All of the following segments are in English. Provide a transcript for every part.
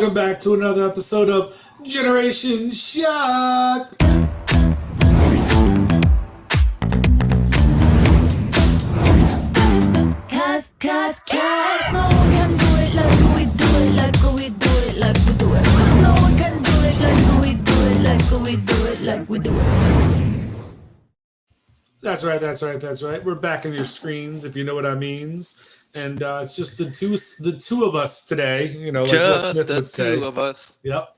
Welcome back to another episode of Generation Shock. Cause no one can do it like we do it, like we do it, like we do it. Cause no one can do it like we do it, like we do it, like we do it. That's right. We're back on your screens, if you know what I means. And it's just the two of us today. You know, like just Will Smith the would say. two of us. Yep.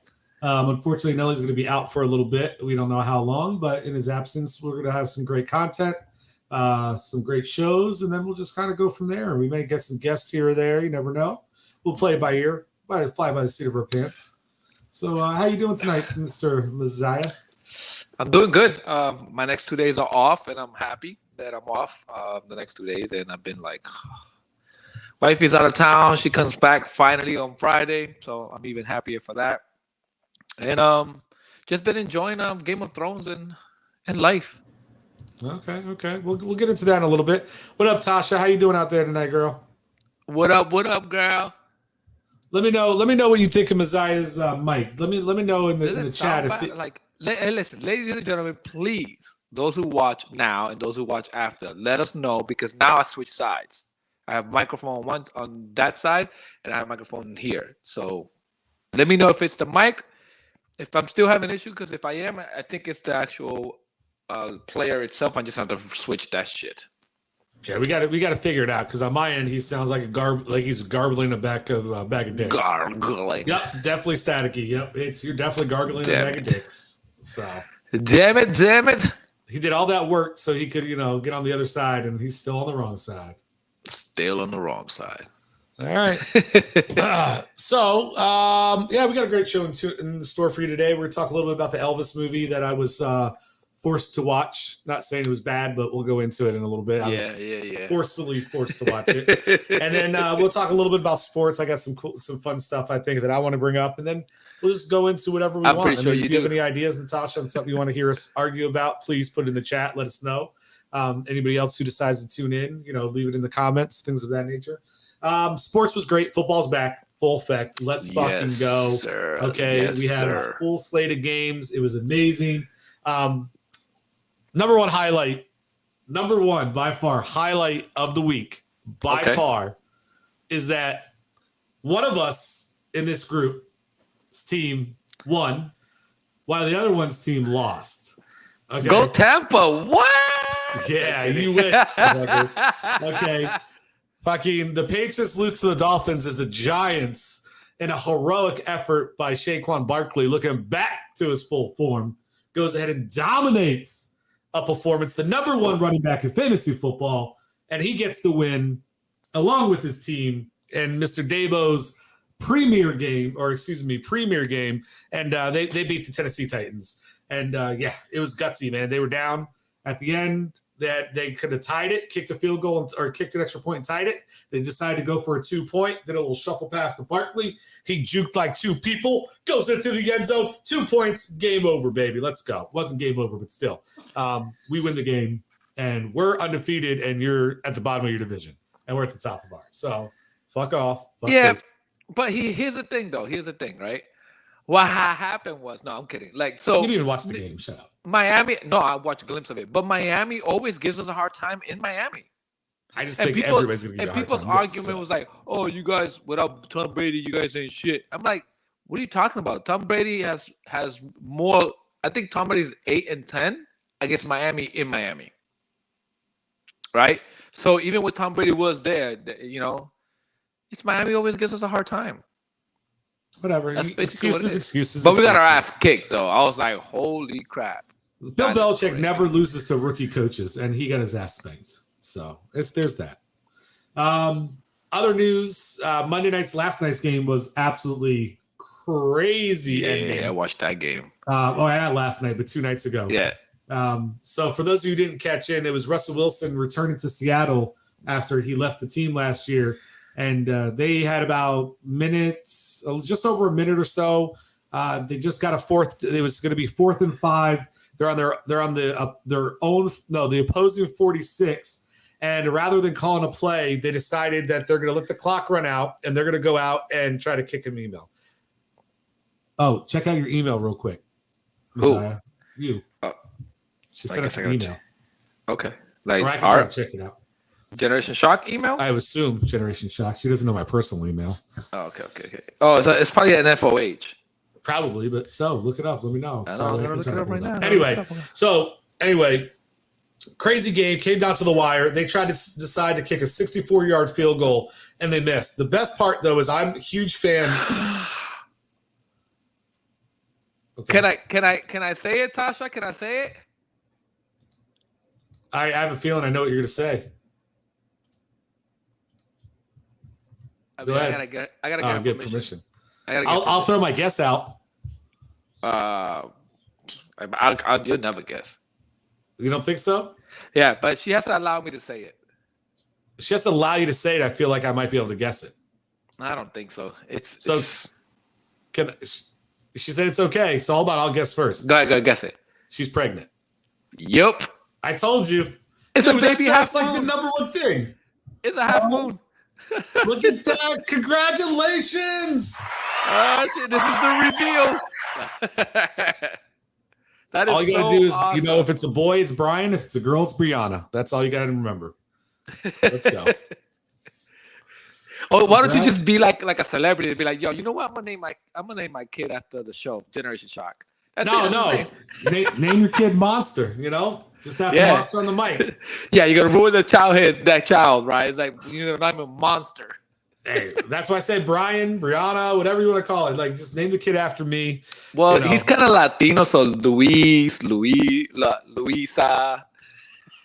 Unfortunately, Nelly's going to be out for a little bit. We don't know how long, but in his absence, we're going to have some great content, some great shows, and then we'll just kind of go from there. We may get some guests here or there. You never know. We'll play it by ear, fly by the seat of our pants. So, how you doing tonight, Mr. Mezia? I'm doing good. My next 2 days are off, and I'm happy that I'm off the next 2 days. And I've been like, wifey's out of town. She comes back finally on Friday, so I'm even happier for that. And just been enjoying Game of Thrones and life. Okay. We'll get into that in a little bit. What up, Tasha? How you doing out there tonight, girl? What up, girl? Let me know what you think of Mezia's mic. Let me know in the chat. Hey, listen, ladies and gentlemen, please, those who watch now and those who watch after, let us know, because now I switch sides. I have microphone once on that side, and I have microphone here. So let me know if it's the mic, if I'm still having an issue, because if I am, I think it's the actual player itself. I just have to switch that shit. Yeah, we got to figure it out, because on my end he sounds like he's garbling a bag of dicks. Gargling. Yep, definitely staticky. Yep, you're definitely gargling a bag of dicks. So damn it. He did all that work so he could, get on the other side, and he's still on the wrong side. Still on the wrong side. All right. We got a great show in the store for you today. We're going to talk a little bit about the Elvis movie that I was forced to watch. Not saying it was bad, but we'll go into it in a little bit. I was forcefully forced to watch it. And then we'll talk a little bit about sports. I got some fun stuff, I think, that I want to bring up. And then we'll just go into whatever we want. Pretty sure if you have any ideas, Natasha, on something you want to hear us argue about, please put it in the chat. Let us know. Anybody else who decides to tune in, leave it in the comments, things of that nature. Sports was great. Football's back, full effect. Let's fucking go. Sir. Okay, yes, we had sir. a full slate of games. It was amazing. Number one by far highlight of the week by far is that one of us in this group's team won while the other one's team lost. Okay. Go Tampa. What? Yeah, you win. Okay. Fucking the Patriots lose to the Dolphins as the Giants, in a heroic effort by Saquon Barkley, looking back to his full form, goes ahead and dominates a performance, the number one running back in fantasy football, and he gets the win along with his team and Mr. Dabo's premier game, and they beat the Tennessee Titans. And it was gutsy, man. They were down at the end. That they could have tied it, kicked a field goal or kicked an extra point and tied it. They decided to go for a 2-point, did a little shuffle pass to Barkley. He juked like two people, goes into the end zone, 2 points, game over, baby. Let's go. Wasn't game over, but still. We win the game, and we're undefeated, and you're at the bottom of your division, and we're at the top of ours. So fuck off. But here's the thing, though. Here's the thing, right? What happened was, no, I'm kidding. You didn't even watch the game. Shut up. Miami, no, I watched a glimpse of it. But Miami always gives us a hard time in Miami. I just think everybody's going to give you a hard time. And people's argument was like, oh, you guys, without Tom Brady, you guys ain't shit. I'm like, what are you talking about? Tom Brady has more. I think Tom Brady's 8-10 against Miami in Miami. Right? So even when Tom Brady was there, it's Miami always gives us a hard time. Whatever. That's basically Excuses. But we got our ass kicked, though. I was like, holy crap. Bill Belichick never loses to rookie coaches, and he got his ass spanked. So there's that. Other news, Monday last night's game was absolutely crazy. Yeah, I watched that game. Not last night, but 2 nights ago. Yeah. So for those of you who didn't catch in, it was Russell Wilson returning to Seattle after he left the team last year. And they had about just over a minute or so. They just got a fourth. It was going to be 4th and 5. They're on the opposing 46. And rather than calling a play, they decided that they're going to let the clock run out and they're going to go out and try to kick an email. Oh, check out your email real quick. Who? Messiah. You. Oh, She I sent guess us I an gotta email. Okay. Like Or I can try our to check it out. Generation Shock email? I assume Generation Shock. She doesn't know my personal email. Oh, okay. Oh, it's probably an FOH. Probably, but so look it up. Let me know. I know, I'm gonna look it up right now. Anyway, crazy game. Came down to the wire. They tried to decide to kick a 64-yard field goal, and they missed. The best part, though, is I'm a huge fan. Okay. Can I say it, Tasha? Can I say it? I have a feeling I know what you're going to say. Go ahead. I gotta get permission. I'll throw my guess out. You'll never guess. You don't think so? Yeah, but she has to allow me to say it. She has to allow you to say it. I feel like I might be able to guess it. I don't think so. She said it's okay. So hold on, I'll guess first. Go ahead, guess it. She's pregnant. Yup. I told you. It's a baby half That's like moon. the number one thing. It's a half moon. Look at that. Congratulations. Oh shit, this is the reveal. That is all you gotta so do is, awesome. if it's a boy, it's Brian. If it's a girl, it's Brianna. That's all you gotta remember. Let's go. Oh, why don't you just be like a celebrity and be like, yo, you know what? I'm gonna name my kid after the show, Generation Shock. That's Name your kid Monster, Just have the monster on the mic. Yeah, you're gonna ruin that child, right? It's like you're gonna name him Monster. Hey, that's why I say Brian, Brianna, whatever you want to call it. Like, just name the kid after me. Well, he's kind of Latino, so Luisa.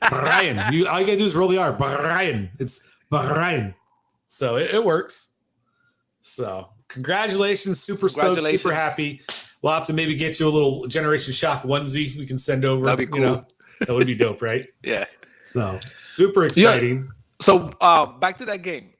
Brian. All you gotta do is roll the R. Brian. It's Brian. So it works. So congratulations, super stoked, super happy. We'll have to maybe get you a little Generation Shock onesie we can send over. That'd be cool. That would be dope, right? Yeah. So super exciting. Yeah. So back to that game.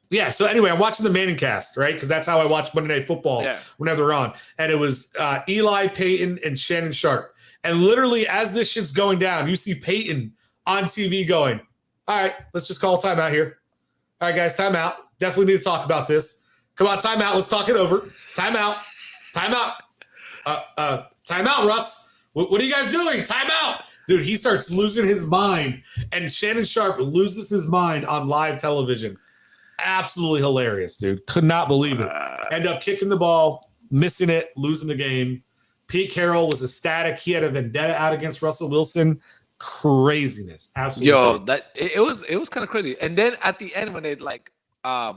Yeah. So anyway, I'm watching the Manning cast, right? Because that's how I watch Monday Night Football whenever they're on. And it was Eli, Peyton, and Shannon Sharp. And literally, as this shit's going down, you see Peyton on TV going, all right, let's just call timeout here. All right, guys, timeout. Definitely need to talk about this. Come on, timeout. Let's talk it over. Timeout. Timeout, Russ. What are you guys doing? Timeout. Dude, he starts losing his mind. And Shannon Sharp loses his mind on live television. Absolutely hilarious, dude. Could not believe it. End up kicking the ball, missing it, losing the game. Pete Carroll was ecstatic. He had a vendetta out against Russell Wilson. Craziness. Absolutely. Yo, it was kind of crazy. And then at the end when they I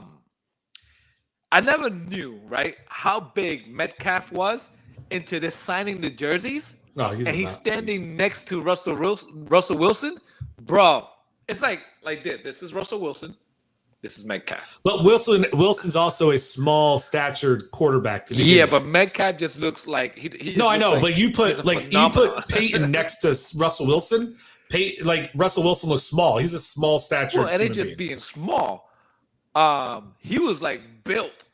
never knew, right, how big Metcalf was into this signing the jerseys. Oh, he's standing next to Russell Wilson. Bro, it's like this. This is Russell Wilson. This is Metcalf. But Wilson's also a small statured quarterback to me. Yeah, but Metcalf just looks like he No, I know, but you put Peyton next to Russell Wilson. Russell Wilson looks small. He's a small stature. Well, and it just being small. He was built.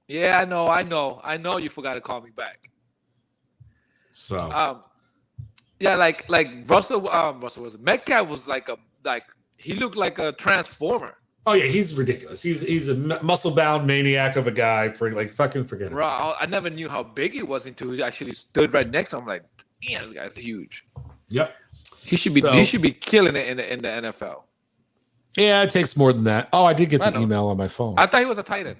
Yeah, I know. You forgot to call me back. So. Yeah, like Russell Wilson. Metcalf was he looked like a transformer. Oh yeah, he's ridiculous. He's a muscle-bound maniac of a guy. Fucking forget it. Bro, I never knew how big he was until he actually stood right next to him. I'm like, damn, this guy's huge. Yep. He should be killing it in the NFL. Yeah, it takes more than that. Oh, I did get the email on my phone. I thought he was a tight end.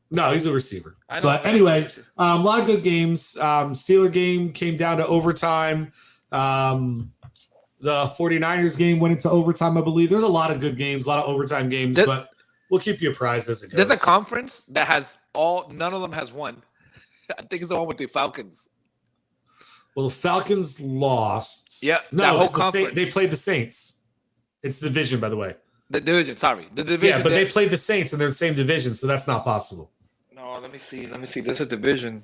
No, he's a receiver. I know, but anyway, a lot of good games. Steeler game came down to overtime. The 49ers game went into overtime, I believe. There's a lot of good games, a lot of overtime games, but we'll keep you apprised as it goes. There's a conference that has none of them has won. I think it's the one with the Falcons. Well, the Falcons lost. Yeah, no, they played the Saints. It's division, by the way. The division. Yeah, but they played the Saints, and they're the same division, so that's not possible. No, let me see. There's a division.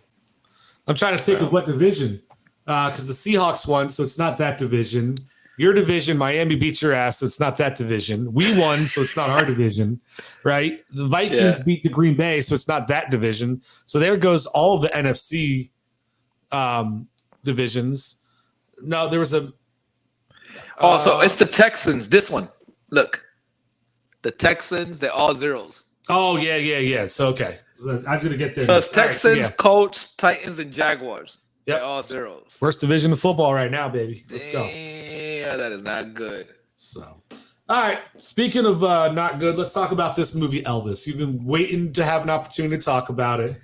I'm trying to think of what division, because the Seahawks won, so it's not that division. Your division, Miami beat your ass, so it's not that division. We won, so it's not our division, right? The Vikings beat the Green Bay, so it's not that division. So there goes all of the NFC divisions. No, there was a. So it's the Texans. This one, look, the Texans. They're all zeros. Oh yeah. So okay, so I was gonna get there. So it's next. All right, Texans, Colts, Titans, and Jaguars. Yep. They're all zeros. Worst division of football right now, baby. Let's go. Yeah, that is not good. So, all right. Speaking of not good, let's talk about this movie, Elvis. You've been waiting to have an opportunity to talk about it.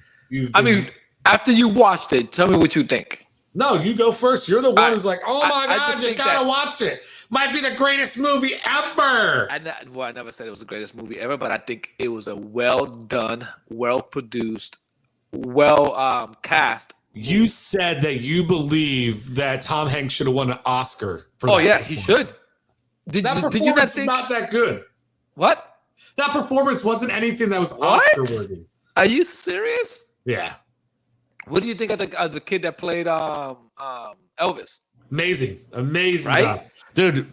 I mean, after you watched it, tell me what you think. No, you go first. You're the one who's like, oh my I God, just you think gotta that- watch it. Might be the greatest movie ever. I never said it was the greatest movie ever, but I think it was a well done, well produced, well cast. You said that you believe that Tom Hanks should have won an Oscar for Oh that yeah, he performance. should. Did That you not performance is think not that good. what? That performance wasn't anything that was What? Oscar worthy. Are you serious? Yeah. What do you think of the kid that played Elvis? Amazing Right? job. Dude,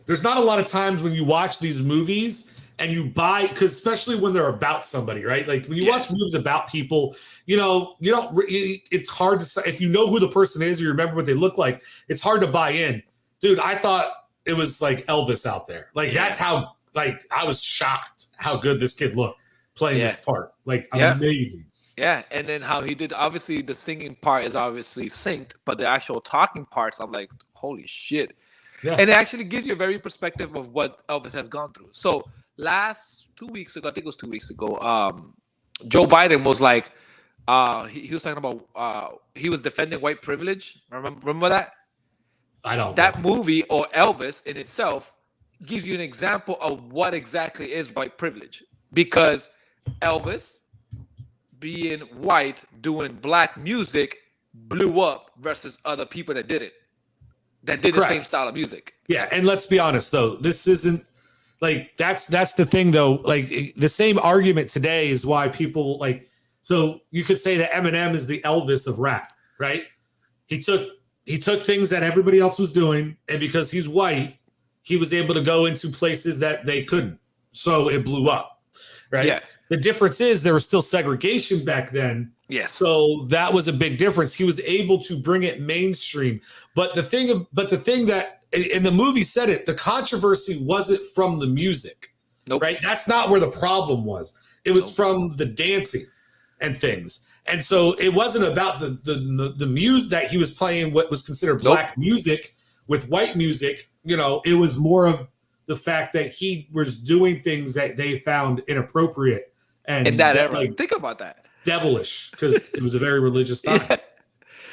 there's not a lot of times when you watch these movies and you buy, because especially when they're about somebody, right? Like when you watch movies about people, you don't, it's hard to say, if you know who the person is or you remember what they look like, it's hard to buy in. Dude, I thought it was like Elvis out there. Like that's how, I was shocked how good this kid looked playing this part. Like amazing. Yeah, and then how he did. Obviously, the singing part is obviously synced, but the actual talking parts, I'm like, holy shit. Yeah. And it actually gives you a very perspective of what Elvis has gone through. So last 2 weeks ago, I think it was 2 weeks ago, Joe Biden was like, he was talking about, he was defending white privilege. Remember that? I don't. That movie or Elvis in itself gives you an example of what exactly is white privilege. Because Elvis, being white, doing black music, blew up versus other people that did the same style of music. Yeah, and let's be honest though, this isn't like that's the thing though. Like the same argument today is why people like. So you could say that Eminem is the Elvis of rap, right? He took things that everybody else was doing, and because he's white, he was able to go into places that they couldn't. So it blew up, right? Yeah. The difference is there was still segregation back then. Yes. So that was a big difference. He was able to bring it mainstream. But the thing that in the movie said it, the controversy wasn't from the music. Nope. Right? That's not where the problem was. It was from the dancing and things. And so it wasn't about the music that he was playing what was considered black music with white music. It was more of the fact that he was doing things that they found inappropriate and in that era. Think about that. Devilish, because it was a very religious time.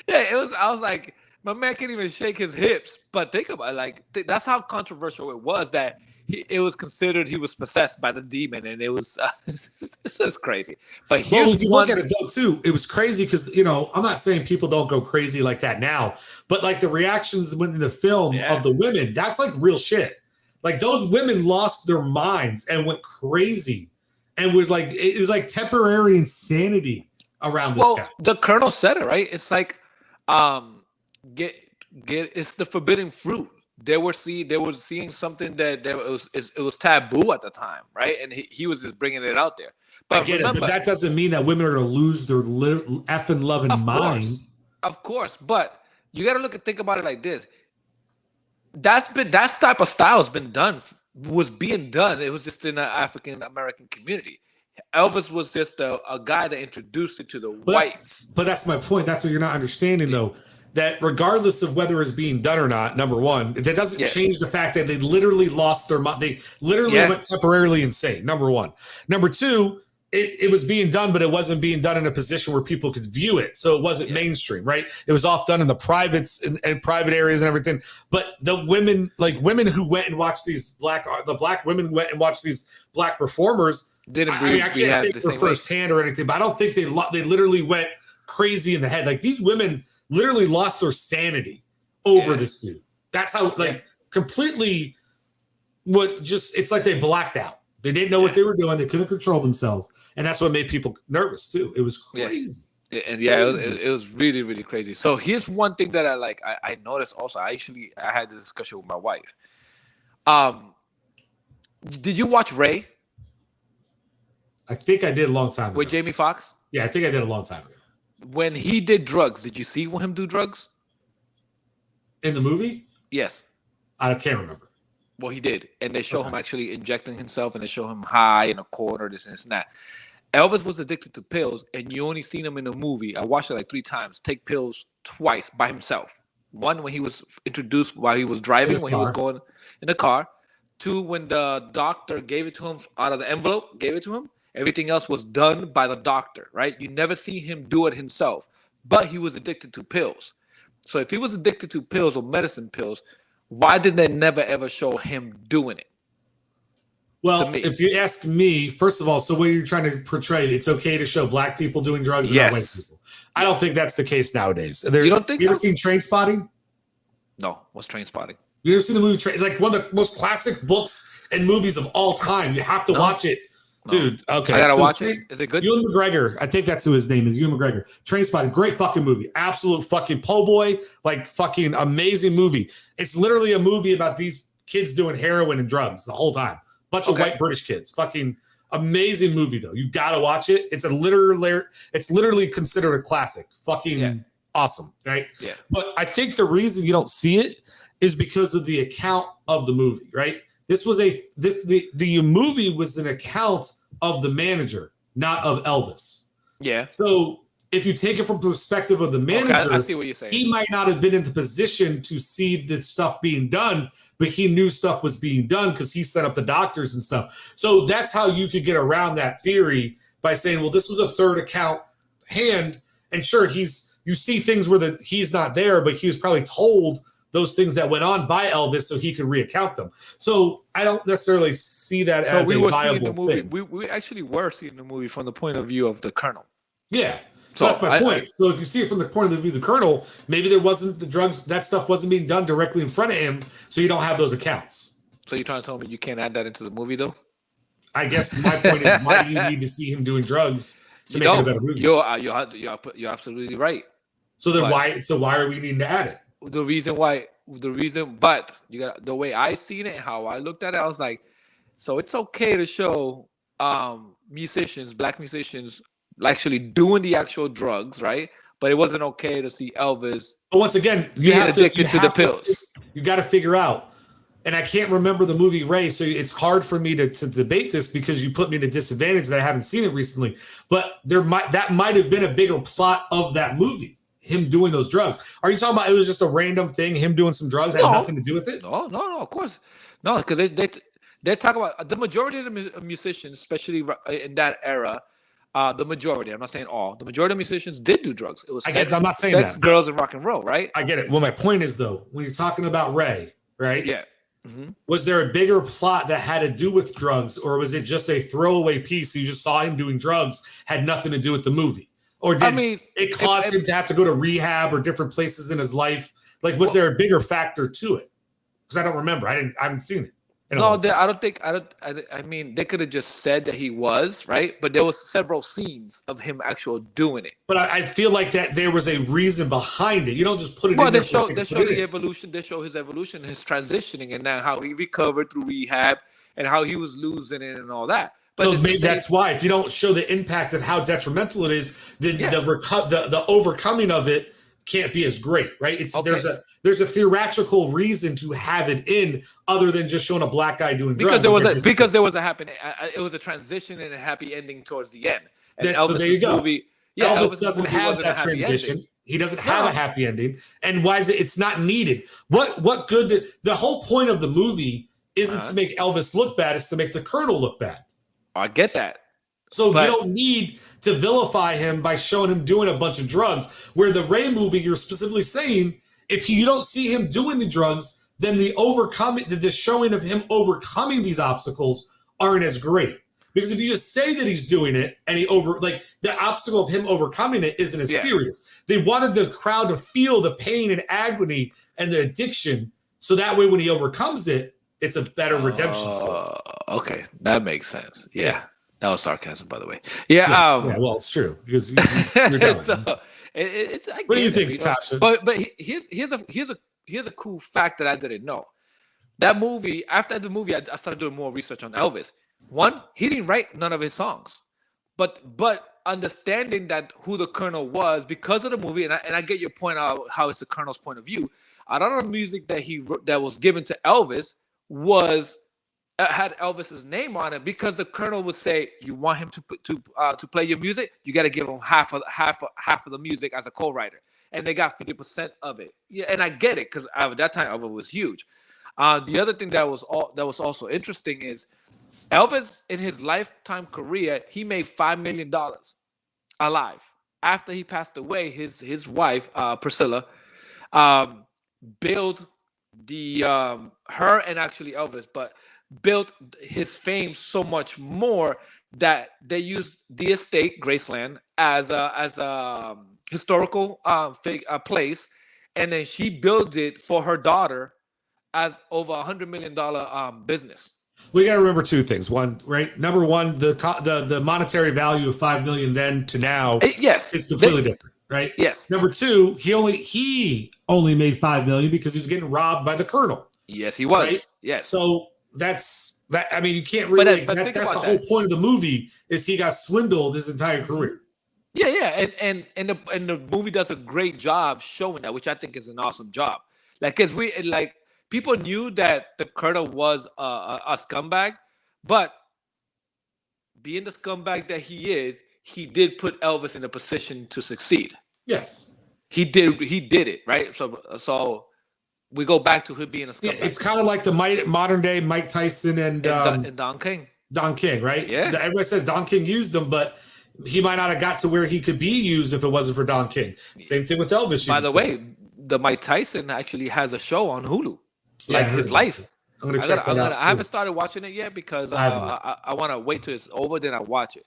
Yeah, it was. I was like, my man can't even shake his hips. But think about it, that's how controversial it was that it was considered he was possessed by the demon, and it was it's just crazy. But if you look at it though, too, it was crazy because I'm not saying people don't go crazy like that now, but like the reactions in the film of the women, that's like real shit. Like those women lost their minds and went crazy. And it was like temporary insanity around this guy. The Colonel said it, right? It's like, it's the forbidden fruit. They were seeing something that it was taboo at the time, right? And he was just bringing it out there. But I get it, but that doesn't mean that women are going to lose their effing loving mind. Of course, but you got to think about it like this. That type of style was being done. It was just in the African American community. Elvis was just a guy that introduced it to the whites. But that's my point. That's what you're not understanding, though. That regardless of whether it's being done or not, number one, that doesn't change the fact that they literally lost their mind. They literally went temporarily insane. Number one. Number two, it was being done, but it wasn't being done in a position where people could view it. So it wasn't mainstream, right? It was off done in the privates and private areas and everything. But the women who went and watched the black women went and watched these black performers. I can't say for firsthand or anything, but I don't think they literally went crazy in the head. Like these women literally lost their sanity over this dude. That's how completely it's like they blacked out. They didn't know what they were doing. They couldn't control themselves. And that's what made people nervous too. It was crazy. Yeah. And it was really, really crazy. So here's one thing that I noticed also. I had this discussion with my wife. Did you watch Ray? I think I did a long time ago. With Jamie Foxx? Yeah, I think I did a long time ago. When he did drugs, did you see him do drugs? In the movie? Yes. I can't remember. Well, he did, and they show him actually injecting himself, and they show him high in a corner, this and this and that. Elvis was addicted to pills, and you only seen him in a movie. I watched it like 3 times. Take pills twice by himself. One when he was introduced while he was driving, when he was going in the car. 2 when the doctor gave it to him out of the envelope, gave it to him. Everything else was done by the doctor, right? You never see him do it himself, but he was addicted to pills. So if he was addicted to pills or medicine pills, why did they never ever show him doing it? Well, if you ask me, first of all, so what you're trying to portray, it's okay to show black people doing drugs and not white people. I don't think that's the case nowadays. You don't think you ever seen Trainspotting? No. What's Trainspotting? You ever seen the movie like one of the most classic books and movies of all time? You have to watch it. Dude, okay. I gotta watch it. Is it good? Ewan McGregor, I think that's who his name is. Ewan McGregor. Trainspotting, great fucking movie. Absolute fucking po' boy, like fucking amazing movie. It's literally a movie about these kids doing heroin and drugs the whole time. Bunch of white British kids. Fucking amazing movie though. You gotta watch it. It's literally considered a classic. Fucking awesome, right? Yeah. But I think the reason you don't see it is because of the account of the movie, right? The movie was an account of the manager, not of Elvis. Yeah. So if you take it from the perspective of the manager, I see what you're saying. He might not have been in the position to see the stuff being done, but he knew stuff was being done because he set up the doctors and stuff. So that's how you could get around that theory by saying, well, this was a third account hand. And sure, you see things where he's not there, but he was probably told those things that went on by Elvis so he could reaccount them. So I don't necessarily see that as a viable thing. We actually were seeing the movie from the point of view of the Colonel. Yeah. So that's my point. So if you see it from the point of view of the Colonel, maybe there wasn't the drugs, that stuff wasn't being done directly in front of him, so you don't have those accounts. So you're trying to tell me you can't add that into the movie, though? I guess my point is, why do you need to see him doing drugs to make it a better movie? You're absolutely right. So then why are we needing to add it? But you got the way I seen it, how I looked at it, I was like, so it's okay to show black musicians actually doing the actual drugs, right? But it wasn't okay to see Elvis. But once again, you being addicted to the pills. You got to figure out, and I can't remember the movie Ray, so it's hard for me to debate this because you put me at a disadvantage that I haven't seen it recently. But that might have been a bigger plot of that movie. Him doing those drugs. Are you talking about it was just a random thing, him doing some drugs, had nothing to do with it? No, of course. No, because they talk about the majority of the musicians, especially in that era, the majority, I'm not saying all, the majority of musicians did do drugs. It was I'm not saying sex, that. girls, and rock and roll, right? I get it. Well, my point is, though, when you're talking about Ray, right? Yeah. Mm-hmm. Was there a bigger plot that had to do with drugs, or was it just a throwaway piece? You just saw him doing drugs, had nothing to do with the movie? Or did it cause him to have to go to rehab or different places in his life? Like, was there a bigger factor to it? Because I don't remember. I haven't seen it. I mean, they could have just said that he was, right? But there was several scenes of him actually doing it. But I feel like that there was a reason behind it. You don't just put it in there. They show the evolution. They show his evolution, his transitioning, and now how he recovered through rehab and how he was losing it and all that. But so maybe that's why if you don't show the impact of how detrimental it is, the overcoming of it can't be as great, right? There's a theatrical reason to have it in other than just showing a black guy doing drugs. Because there was a transition and a happy ending towards the end. And so there you go. Movie, Elvis doesn't have that transition. He doesn't have a happy ending. And why is it? It's not needed. What good? The whole point of the movie isn't to make Elvis look bad. It's to make the Colonel look bad. I get that. So you don't need to vilify him by showing him doing a bunch of drugs. Where the Ray movie, you're specifically saying, if you don't see him doing the drugs, then the showing of him overcoming these obstacles aren't as great. Because if you just say that he's doing it and the obstacle of him overcoming it isn't as serious. They wanted the crowd to feel the pain and agony and the addiction. So that way when he overcomes it, it's a better redemption story. Okay, that makes sense. Yeah. That was sarcasm, by the way. Well, it's true because you're done. What do you think, Tasha? But here's a cool fact that I didn't know. That movie, after the movie, I started doing more research on Elvis. One, he didn't write none of his songs, but understanding that who the Colonel was because of the movie, and I get your point out how it's the Colonel's point of view. A lot of the music that was given to Elvis was had Elvis's name on it because the Colonel would say, "You want him to play your music? You got to give him half of the music as a co-writer." And they got 50% of it. Yeah, and I get it because at that time Elvis was huge. The other thing that was also interesting is Elvis in his lifetime career he made $5 million alive. After he passed away, his wife Priscilla built the her and actually Elvis, but built his fame so much more that they used the estate Graceland as a historical place, and then she built it for her daughter as over $100 million business. We got to remember two things. One, right? Number one, the monetary value of $5 million then to now, yes, it's completely different, right? Yes. Number two, he only made $5 million because he was getting robbed by the Colonel. Yes, he was. Right? Yes. So that's that. I mean, you can't really. But that's the whole point of the movie is he got swindled his entire career. Yeah, and the movie does a great job showing that, which I think is an awesome job. Like, cause people knew that the Colonel was a scumbag, but being the scumbag that he is, he did put Elvis in a position to succeed. Yes, he did it right. So we go back to him being a scumbag. It's kind of like the modern day Mike Tyson and Don King. Don King, right? Yeah. Everybody says Don King used him, but he might not have got to where he could be used if it wasn't for Don King. Same thing with Elvis. By the way, the Mike Tyson actually has a show on Hulu, like his life. I'm gonna check that out. I haven't started watching it yet because I want to wait till it's over, then I watch it.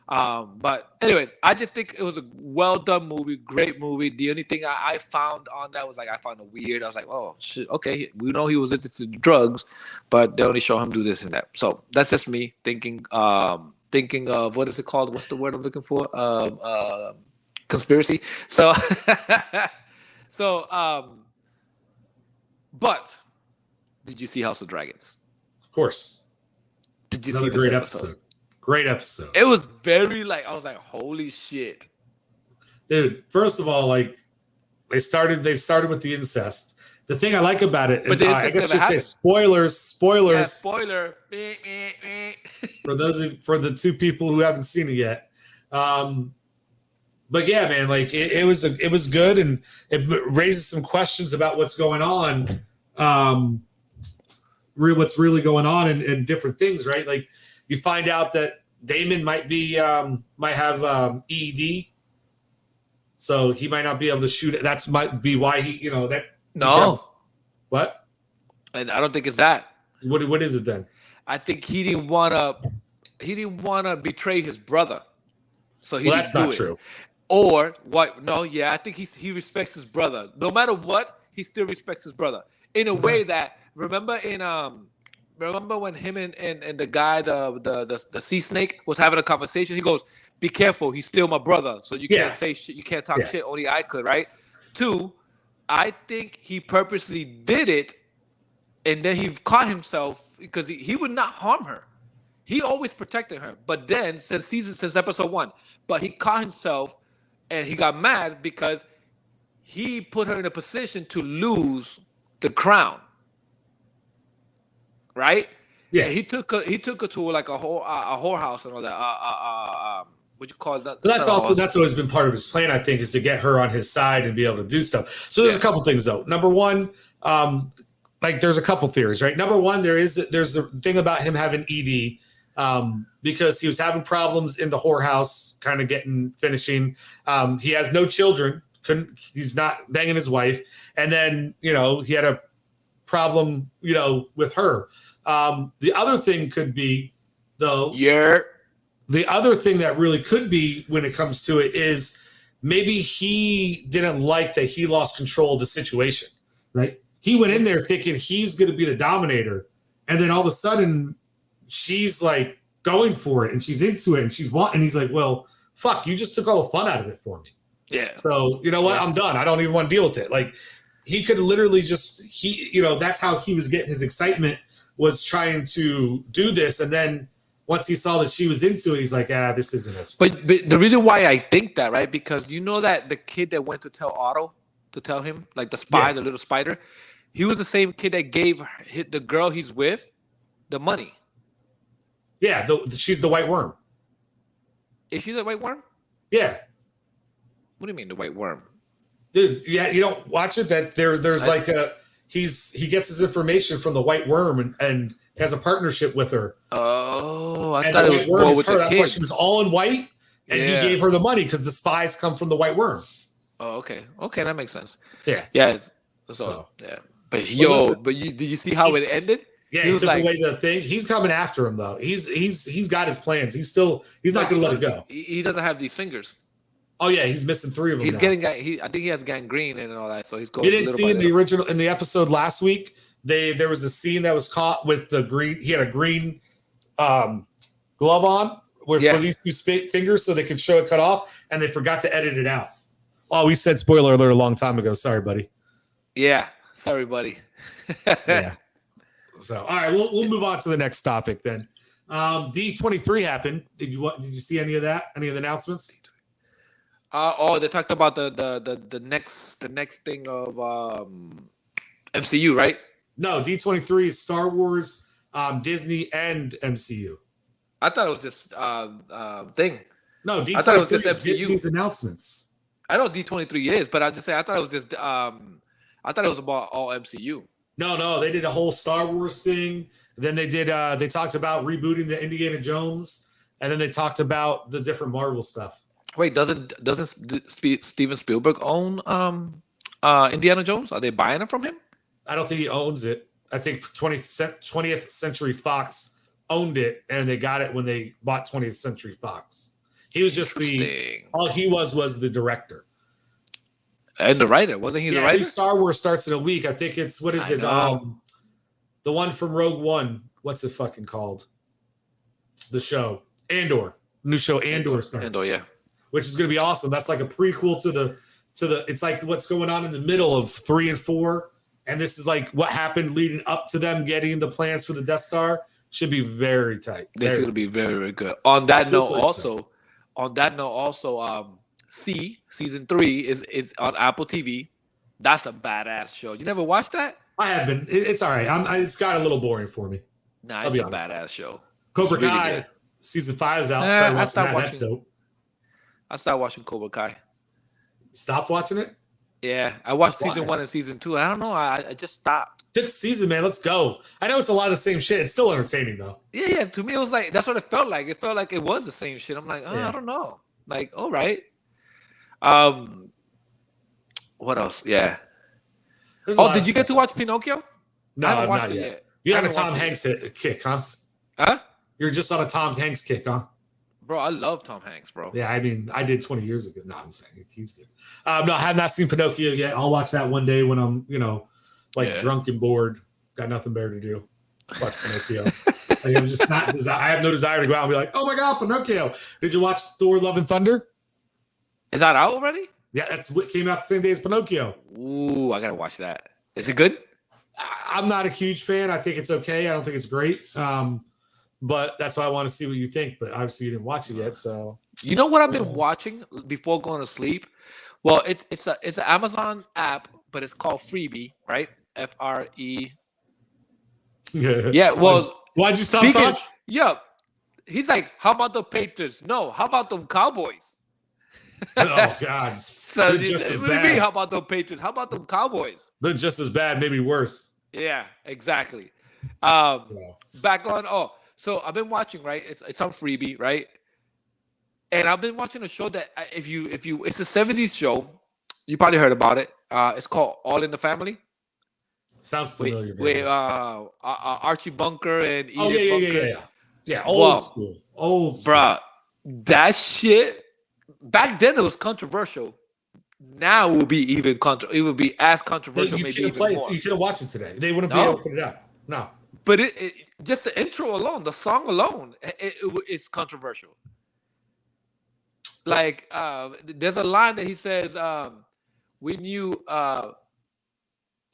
But anyways, I just think it was a well done movie, great movie. The only thing I found on that was I found it weird. I was like, oh shit, okay, we know he was addicted to drugs, but they only show him do this and that. So that's just me thinking of what is it called? What's the word I'm looking for? Conspiracy. So but did you see House of Dragons? Of course. Did you see this great episode? Great episode. It was very I was like, holy shit. Dude, first of all, they started with the incest. The thing I like about it, but I guess just say spoilers. Yeah, spoiler. for the two people who haven't seen it yet. But yeah, man, it was good, and it raises some questions about what's going on. What's really going on and different things, right? Like you find out that Damon might have ED, so he might not be able to shoot it. That's might be why he, that. No. What? And I don't think it's that. What is it then? I think he didn't want to betray his brother, so he. Well, that's not true. Or what? No, yeah, I think he respects his brother. No matter what, he still respects his brother in a way that remember when him and the guy the sea snake was having a conversation. He goes, "Be careful, he's still my brother, so you can't say shit, you can't talk shit. Only I could, right?" 2, I think he purposely did it, and then he caught himself because he would not harm her. He always protected her, but then since episode 1, but he caught himself. And he got mad because he put her in a position to lose the crown, right? Yeah. And he took her to a whorehouse and all that. What you call that? That's always been part of his plan, I think, is to get her on his side and be able to do stuff. So there's a couple things though. Number one, there's a couple theories, right? Number one, there's a thing about him having ED. Because he was having problems in the whorehouse, kind of finishing. He has no children. He's not banging his wife. And then, he had a problem, with her. The other thing could be, though. Yeah. The other thing that really could be when it comes to it is maybe he didn't like that he lost control of the situation, right? He went in there thinking he's going to be the dominator. And then all of a sudden, she's going for it and she's into it and and he's like, well, fuck, you just took all the fun out of it for me. Yeah. So you know what? Yeah. I'm done. I don't even want to deal with it. He could literally that's how he was getting his excitement, was trying to do this. And then once he saw that she was into it, he's like, this isn't as fun. But the reason why I think that, right? Because that the kid that went to tell Otto, to tell him, the spy, the little spider, he was the same kid that gave the girl he's with the money. Yeah, she's the white worm. Is she the white worm? Yeah. What do you mean the white worm? Dude, yeah, you don't watch it. That there's like he gets his information from the white worm and has a partnership with her. Oh, I and thought it was more with the That's why kids. she was all in white, and he gave her the money because the spies come from the white worm. Oh, okay, that makes sense. Yeah, yeah. So yeah, but did you see how it ended? Yeah, he took away the thing. He's coming after him though. He's got his plans. He's not going to let it go. He doesn't have these fingers. Oh yeah, he's missing 3 of them. He's now. getting. I think he has gangrene and all that. So he's going. You didn't see in the episode last week. There was a scene that was caught with the green. He had a green glove on for these 2 fingers, so they could show it cut off, and they forgot to edit it out. Oh, we said spoiler alert a long time ago. Sorry, buddy. Yeah, sorry, buddy. Yeah. So, all right, we'll move on to the next topic then. D23 happened. Did you see any of that? Any of the announcements? They talked about the next thing of MCU, right? No, D23 is Star Wars, Disney, and MCU. I thought it was just thing. No, D23 I thought it was just MCU Disney's announcements. I know D23 is, but I just say I thought it was just I thought it was about all MCU. No, they did a whole Star Wars thing. Then they talked about rebooting the Indiana Jones, and then they talked about the different Marvel stuff. Wait, doesn't Steven Spielberg own Indiana Jones? Are they buying it from him? I don't think he owns it. I think 20th Century Fox owned it, and they got it when they bought 20th Century Fox. He was just all he was the director. And the writer, wasn't he the writer? Star Wars starts in a week. I think it's the one from Rogue One. What's it fucking called? The show Andor. New show Andor starts. Andor, yeah. Which is going to be awesome. That's like a prequel to the. It's like what's going on in the middle of 3 and 4, and this is like what happened leading up to them getting the plans for the Death Star. Should be very tight. This is going to be very, very good. On that note, also, season 3 is on Apple TV. That's a badass show. You never watched that? I have been. It's all right. It's got a little boring for me. Nah, it's a badass show. Cobra Kai season 5 is out. That's dope. I started watching Cobra Kai. Stopped watching it? Yeah, I watched season 1 and season 2. I don't know. I just stopped. 5th season, man. Let's go. I know it's a lot of the same shit. It's still entertaining though. Yeah. To me, it was like that's what it felt like. It felt like it was the same shit. I'm like, I don't know. Like, all right. What else? Yeah. Did you get to watch Pinocchio? No, I haven't watched it yet. You're on a Tom Hanks kick, huh? Huh? You're just on a Tom Hanks kick, huh? Bro, I love Tom Hanks, bro. Yeah, I mean, I did 20 years ago. No, I'm saying he's good. No, I have not seen Pinocchio yet. I'll watch that one day when I'm, drunk and bored. Got nothing better to do. Watch Pinocchio. I'm just not. I have no desire to go out and be like, oh my god, Pinocchio. Did you watch Thor: Love and Thunder? Is that out already? Yeah, that's what came out the same day as Pinocchio. Ooh, I gotta watch that. Is it good? I'm not a huge fan. I think it's okay. I don't think it's great. But that's why I want to see what you think. But obviously you didn't watch it yet, so you know what I've been watching before going to sleep? Well, it's an Amazon app, but it's called Freebie, right? FRE. Yeah. Well, why'd you stop talking? Yeah. He's like, how about the Patriots? No, how about the Cowboys? Oh God. So what do you mean, how about the Patriots? How about the Cowboys? They're just as bad, maybe worse. Yeah, exactly. Back on. So I've been watching, right? It's on Freebie, right? And I've been watching a show that if you it's a 70s show. You probably heard about it. It's called All in the Family. Sounds familiar. With Archie Bunker and Edith Bunker. Yeah, old school. Old school. Bruh, that shit back then it was controversial. Now it will be it would be as controversial, maybe even more. You couldn't watch it today. They wouldn't be able to put it out. No. But it just the intro alone, the song alone, it's controversial. Like there's a line that he says, we knew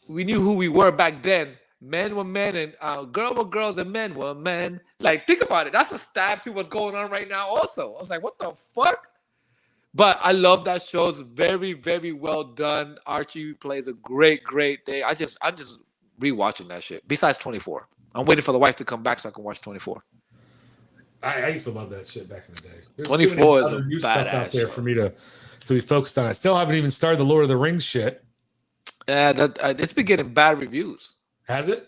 who we were back then. Men were men and girls were girls and men were men. Like, think about it. That's a stab to what's going on right now also. I was like, what the fuck? But I love that show. It's very, very well done. Archie plays a great day. I'm just rewatching that shit. Besides 24, I'm waiting for the wife to come back so I can watch 24. I used to love that shit back in the day. There's 24 is a new stuff out badass there show. for me to be focused on. I still haven't even started the Lord of the Rings shit. Yeah, it's been getting bad reviews. Has it?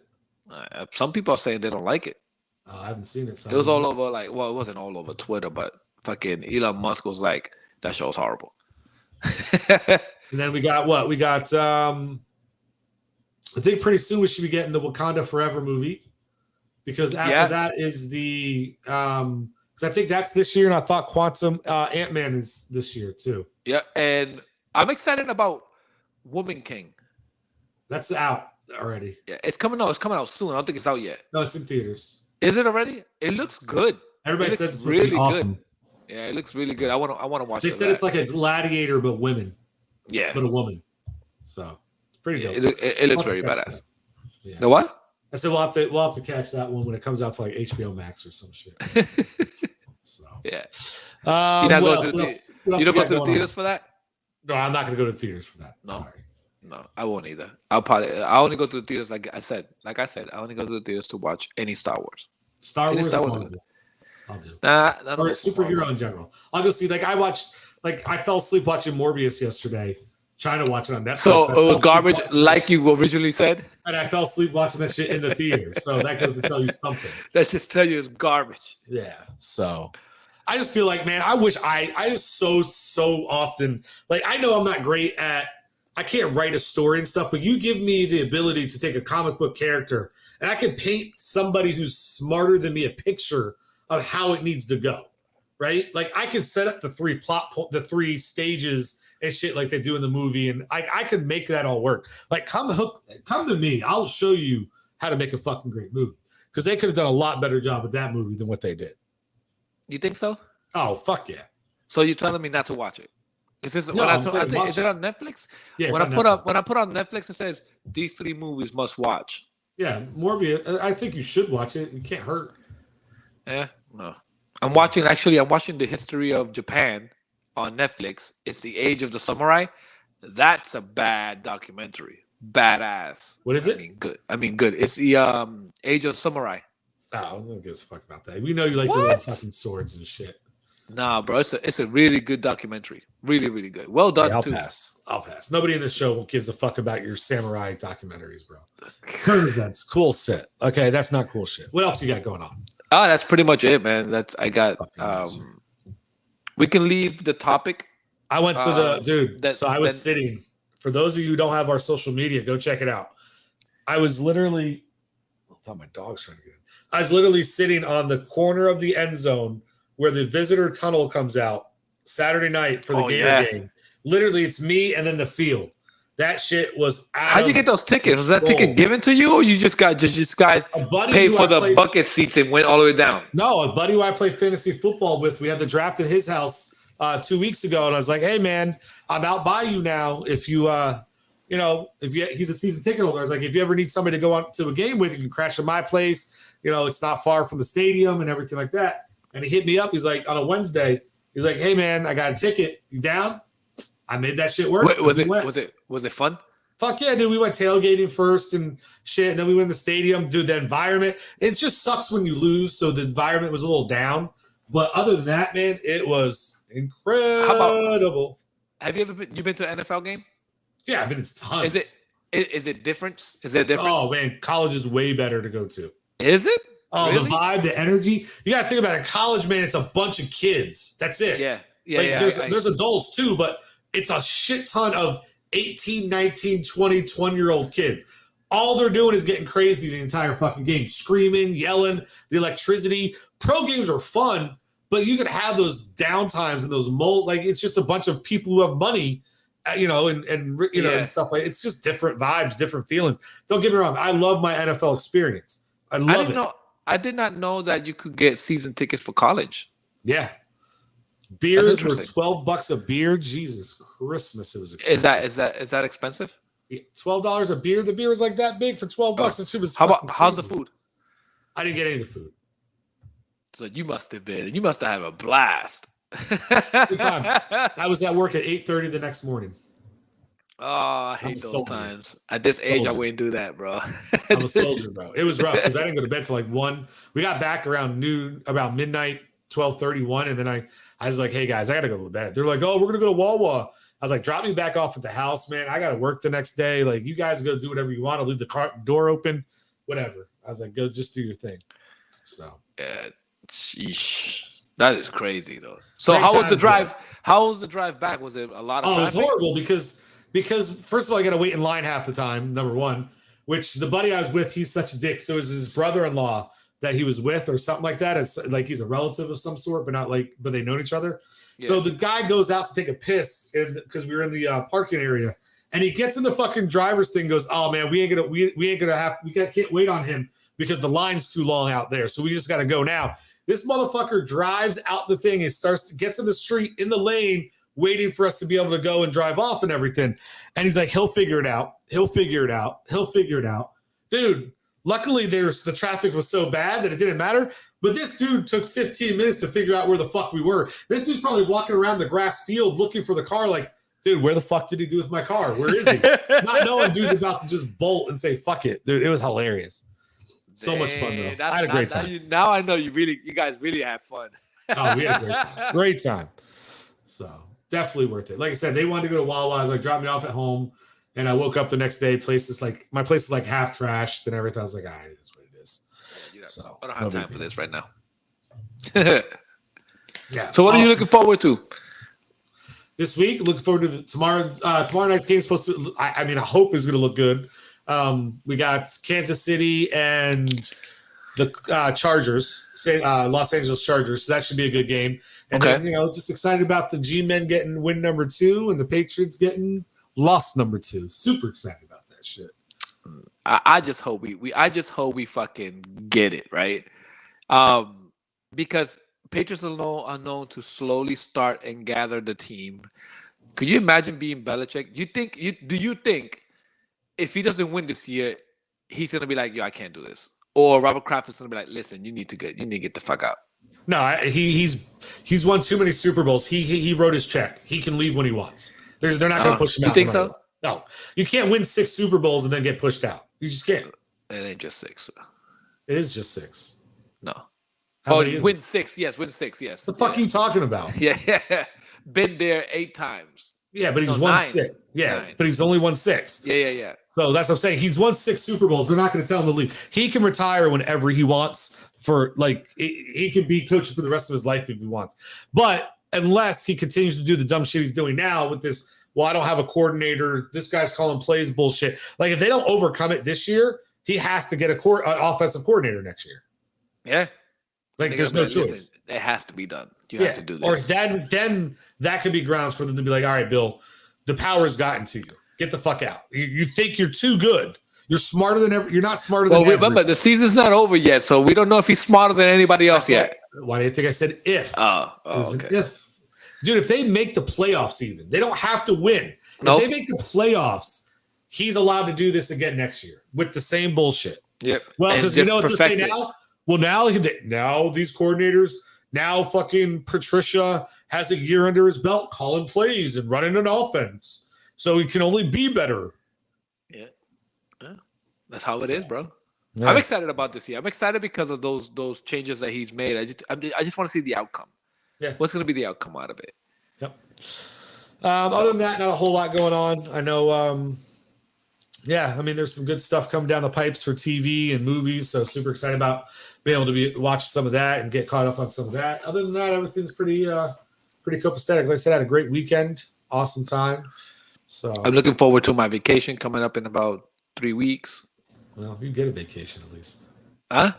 Some people are saying they don't like it. Oh, I haven't seen it. So It was all over it wasn't all over Twitter, but fucking Elon Musk was like, that show's horrible. And then we got what? We got I think pretty soon we should be getting the Wakanda Forever movie. Because after that is the because I think that's this year, and I thought Quantum Ant-Man is this year too. Yeah, and I'm excited about Woman King. That's out already. Yeah, it's coming out. It's coming out soon. I don't think it's out yet. No, it's in theaters. Is it already? It looks good. Everybody says it's really awesome. good. Yeah, it looks really good. I want to watch. They said it's like a Gladiator but women. Yeah, but a woman. So it's pretty dope. It looks very badass. Yeah. The what? I said we'll have to catch that one when it comes out to like HBO Max or some shit. So yeah. You don't go to the theaters for that? No, I'm not going to go to the theaters for that. No. Sorry. No, I won't either. I only go to the theaters like I said, I only go to the theaters to watch any Star Wars. Star Wars. I'll do. Nah, or a superhero in general. I'll go see. I fell asleep watching Morbius yesterday. Trying to watch it on Netflix. So it was garbage, like you originally said. And I fell asleep watching that shit in the theater. So that goes to tell you something. That just tell you it's garbage. Yeah. So I just feel like, man, I wish I just so often, like, I know I'm not great at, I can't write a story and stuff, but you give me the ability to take a comic book character and I can paint somebody who's smarter than me a picture of how it needs to go. Right? Like I can set up the three stages and shit like they do in the movie, and I could make that all work. Like come to me, I'll show you how to make a fucking great movie, because they could have done a lot better job with that movie than what they did. You think so? Oh fuck yeah! So you're telling me not to watch it? Is this is it on Netflix? Yeah. When I put on Netflix, it says these 3 movies must watch. Yeah, Morbius. I think you should watch it. It can't hurt. Yeah, no. I'm watching the history of Japan on Netflix. It's the Age of the Samurai. That's a bad documentary. Badass. What is it? I mean good. It's the Age of Samurai. Oh, I don't give a fuck about that. We know you like the little fucking swords and shit. Nah, bro. It's a really good documentary. Really, really good. Well done, I'll too. I'll pass. Nobody in this show gives a fuck about your samurai documentaries, bro. Current events. Cool shit. Okay, that's not cool shit. What else you got going on? Oh, that's pretty much it, man. I got we can leave the topic. I went to I was sitting. For those of you who don't have our social media, go check it out. I was literally, I thought my dog's trying to get in. I was literally sitting on the corner of the end zone where the visitor tunnel comes out Saturday night for the game. Literally, it's me and then the field. That shit was out. How'd you get those tickets? Was that ticket given to you, or you just guys paid for the bucket seats and went all the way down? No, a buddy who I played fantasy football with, we had the draft at his house 2 weeks ago, and I was like, "Hey, man, I'm out by you now. If you, he's a season ticket holder. I was like, if you ever need somebody to go out to a game with, you can crash at my place. It's not far from the stadium and everything like that." And he hit me up. He's like, on a Wednesday, he's like, "Hey, man, I got a ticket. You down?" I made that shit work. Was it fun? Fuck yeah, dude. We went tailgating first and shit. And then we went to the stadium. Dude, the environment, it just sucks when you lose. So the environment was a little down. But other than that, man, it was incredible. Have you been to an NFL game? Yeah, I've been to tons. Is it different? Is there a difference? Oh, man, college is way better to go to. Is it? Oh, really? The vibe, the energy. You got to think about it. College, man, it's a bunch of kids. That's it. Yeah. There's adults too, but it's a shit ton of 18, 19, 20, 20-year-old kids. All they're doing is getting crazy the entire fucking game, screaming, yelling, the electricity. Pro games are fun, but you could have those downtimes and those it's just a bunch of people who have money, and stuff like. It's just different vibes, different feelings. Don't get me wrong, I love my NFL experience. I I did not know that you could get season tickets for college. Yeah. Beers were $12 a beer. Jesus Christmas, it was expensive. Is that expensive? Yeah, $12 a beer. The beer was like that big for $12. That shit was. How's the food? I didn't get any of the food. So you must have had a blast. Good times. I was at work at 8:30 the next morning. Oh, I I'm a hate those soldier. times. At this age, I Soldier. wouldn't do that, bro. I'm a soldier, bro. It was rough because I didn't go to bed till like 1. We got back around noon, about midnight, 12:31, and then I was like, hey guys, I gotta go to bed. They're like, oh, we're gonna go to Wawa. I was like, drop me back off at the house, man. I gotta work the next day. Like, you guys go do whatever you want. I'll leave the car door open, whatever. I was like, go just do your thing. So Yeah, sheesh. That is crazy though. So Great how was the times, drive? though. How was the drive back? Was it a lot of Oh, it was traffic? horrible because first of all, I got to wait in line half the time. Number one, which the buddy I was with, he's such a dick. So it was his brother-in-law that he was with, or something like that. It's like he's a relative of some sort, but they known each other. Yeah. So the guy goes out to take a piss because we were in the parking area, and he gets in the fucking driver's thing. Goes, oh man, we can't wait on him because the line's too long out there. So we just got to go now. This motherfucker drives out the thing and gets in the street in the lane, waiting for us to be able to go and drive off and everything. And he's like, he'll figure it out. He'll figure it out. He'll figure it out. Dude, luckily the traffic was so bad that it didn't matter. But this dude took 15 minutes to figure out where the fuck we were. This dude's probably walking around the grass field looking for the car like, dude, where the fuck did he do with my car? Where is he? Not knowing dude's about to just bolt and say, fuck it. Dude, it was hilarious. So much fun, though. I had a great time. Now I know you guys really have fun. Oh, we had a great time. Great time. So definitely worth it. Like I said, they wanted to go to Wawa. I was like, drop me off at home. And I woke up the next day. My place is like half trashed and everything. I was like, all right, that's what it is. So I don't have time for this right now. Yeah. So what are you looking forward to? This week, looking forward to tomorrow night's game. Supposed to, I hope is going to look good. We got Kansas City and the Chargers, Los Angeles Chargers. So that should be a good game. And Okay. then, just excited about the G-Men getting win number 2 and the Patriots getting loss number 2. Super excited about that shit. I just hope we fucking get it right, because Patriots are known to slowly start and gather the team. Could you imagine being Belichick? Do you think if he doesn't win this year, he's gonna be like, yo, I can't do this, or Robert Kraft is gonna be like, listen, you need to get the fuck out? No, he's won too many Super Bowls. He wrote his check. He can leave when he wants. They're not going to push him out. You think so? No, you can't win 6 Super Bowls and then get pushed out. You just can't. It ain't just 6. It is just 6. No. How many is win it? 6. Yes, win 6. Yes. The fuck are you talking about? Yeah. Been there 8 times. Yeah, but he's No, won 9. 6. Yeah, 9. but he's only won 6. Yeah. So that's what I'm saying. He's won 6 Super Bowls. They're not going to tell him to leave. He can retire whenever he wants. He can be coaching for the rest of his life if he wants. But unless he continues to do the dumb shit he's doing now with this, well, I don't have a coordinator. This guy's calling plays bullshit. Like, if they don't overcome it this year, he has to get an offensive coordinator next year. Yeah. Like, there's no choice. Listen, it has to be done. You have to do this. Or then that could be grounds for them to be like, all right, Bill, the power's gotten to you. Get the fuck out. You think you're too good. You're smarter than ever. You're not smarter than ever. Remember, the season's not over yet, so we don't know if he's smarter than anybody else yet. Why do you think I said if? Okay. If. Dude, if they make the playoffs even, they don't have to win. Nope. If they make the playoffs, he's allowed to do this again next year with the same bullshit. Yep. Well, because you know what they say now? Well, now these coordinators, now fucking Patricia has a year under his belt calling plays and running an offense. So he can only be better. Yeah. That's how it is, bro. Yeah. I'm excited about this year. I'm excited because of those changes that he's made. I just want to see the outcome. Yeah. What's going to be the outcome out of it? Yep. Other than that, not a whole lot going on. I know, there's some good stuff coming down the pipes for TV and movies. So super excited about being able to watch some of that and get caught up on some of that. Other than that, everything's pretty copacetic. Like I said, I had a great weekend. Awesome time. So I'm looking forward to my vacation coming up in about 3 weeks. Well, you get a vacation at least. Huh?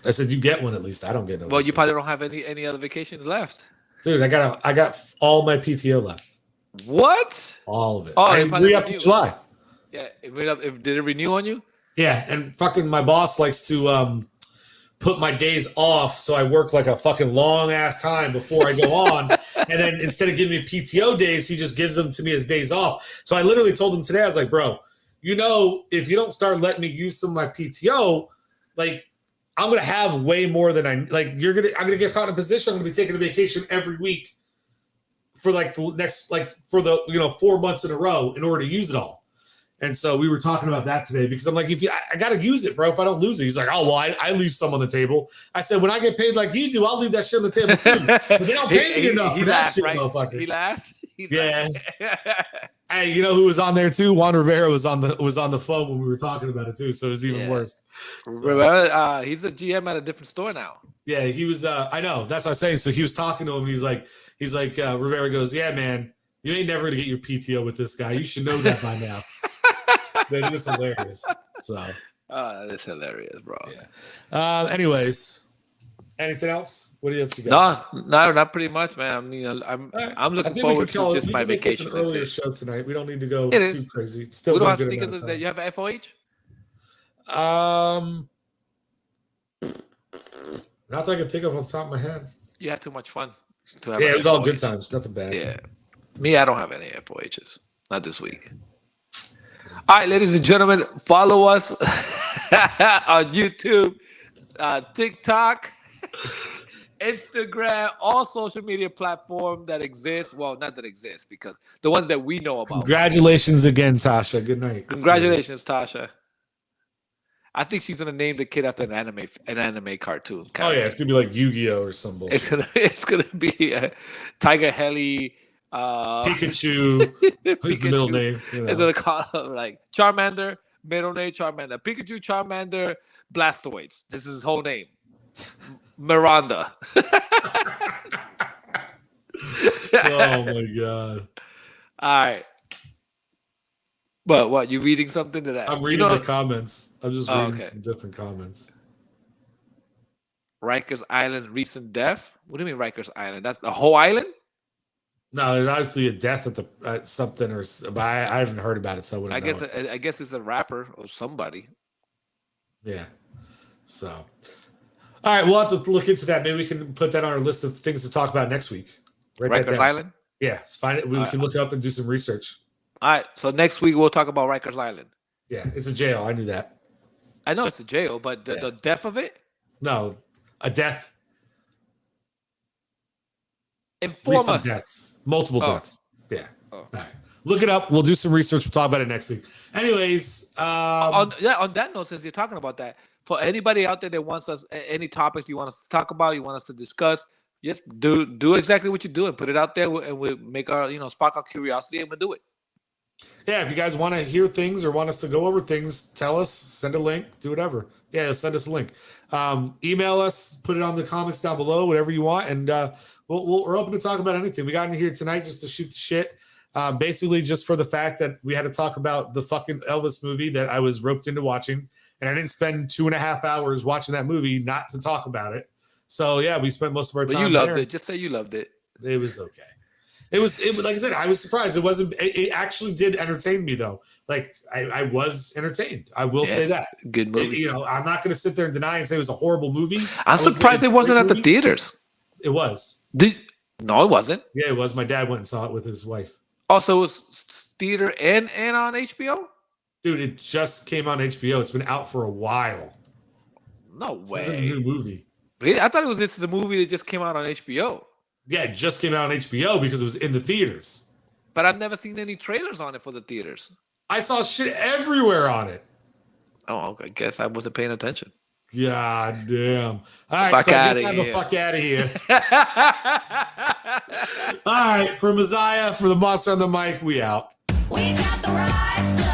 I said you get one at least. I don't get no. Well, you vacation. probably don't have any other vacations left. Dude, I got all my PTO left. What? All of it. Oh, I you probably re-upped in July. Yeah. Did it renew on you? Yeah, and fucking my boss likes to put my days off, so I work like a fucking long ass time before I go on, and then instead of giving me PTO days, he just gives them to me as days off. So I literally told him today, I was like, bro, if you don't start letting me use some of my PTO, like I'm gonna have way more than I'm gonna get caught in a position. I'm gonna be taking a vacation every week for like the next, like for the 4 months in a row in order to use it all. And so we were talking about that today because I'm like, I got to use it, bro. If I don't lose it, he's like, oh, well, I leave some on the table. I said, when I get paid like you do, I'll leave that shit on the table too. But they don't pay me enough for that shit, right? motherfucker. He laughed. He's yeah. Like, hey, you know who was on there too? Juan Rivera was on the phone when we were talking about it too. So it was even worse. Rivera, he's a GM at a different store now. Yeah, he was. I know. That's what I'm saying. So he was talking to him, and he's like, Rivera goes, yeah, man, you ain't never gonna get your PTO with this guy. You should know that by now. That is hilarious. So, that is hilarious, bro. Yeah. Anyways, anything else? What do you got? No, not pretty much, man. I mean, I'm looking forward to just my vacation. An earlier show tonight. We don't need to go too crazy. It's still we don't have sneakers. You have an FOH? Not that I can think of off the top of my head. You had too much fun. To have it was all good times. Nothing bad. Yeah. Me, I don't have any FOHs. Not this week. All right, ladies and gentlemen, follow us on YouTube, TikTok, Instagram, all social media platforms that exist. Well, not that exist, because the ones that we know about. Congratulations again, Tasha. Good night. Congratulations, Tasha. I think she's gonna name the kid after an anime cartoon. Oh yeah, it's gonna be like Yu-Gi-Oh or some bullshit. It's gonna be Tiger Heli. Pikachu. Who's the middle name? It's gonna call him like Charmander, middle name Charmander. Pikachu, Charmander, Blastoise. This is his whole name. Miranda. Oh my god. All right. But what, you reading something that I'm reading the comments. I'm just reading some different comments. Rikers Island recent death? What do you mean Rikers Island? That's the whole island? No, there's obviously a death at something, but I haven't heard about it, so I wouldn't know. I guess it's a rapper or somebody. Yeah. So, all right, we'll have to look into that. Maybe we can put that on our list of things to talk about next week. Rikers Island? Yeah, find it. We can look up and do some research. All right, so next week we'll talk about Rikers Island. Yeah, it's a jail. I knew that. I know it's a jail, but the death of it? No, a death. Inform us. Deaths. Multiple deaths. Yeah. All right. Look it up. We'll do some research. We'll talk about it next week. Anyways. On that note, since you're talking about that, for anybody out there that wants us, any topics you want us to talk about, you want us to discuss, just do exactly what you do and put it out there, and we'll make our, spark our curiosity, and we'll do it. Yeah, if you guys want to hear things or want us to go over things, tell us, send a link, do whatever. Yeah, send us a link. Email us, put it on the comments down below, whatever you want, and we're open to talk about anything. We got in here tonight just to shoot the shit, basically just for the fact that we had to talk about the fucking Elvis movie that I was roped into watching, and I didn't spend 2.5 hours watching that movie not to talk about it. So yeah, we spent most of our time. But you loved it. Just say you loved it. It was okay. It was like I said, I was surprised. It actually did entertain me though. Like I was entertained. I will say that. Good movie. I'm not going to sit there and deny and say it was a horrible movie. I'm surprised it wasn't at the theaters. It was. No, it wasn't. Yeah, it was. My dad went and saw it with his wife. Also, it was theater and on HBO? Dude, it just came on HBO. It's been out for a while. No way. This is a new movie. Really? I thought it was just the movie that just came out on HBO. Yeah, it just came out on HBO because it was in the theaters. But I've never seen any trailers on it for the theaters. I saw shit everywhere on it. Oh, okay. I guess I wasn't paying attention. God damn. All right, fuck so I out guess of the here. fuck out of here. All right, for Mezia, for the monster on the mic, we out. We got the rights.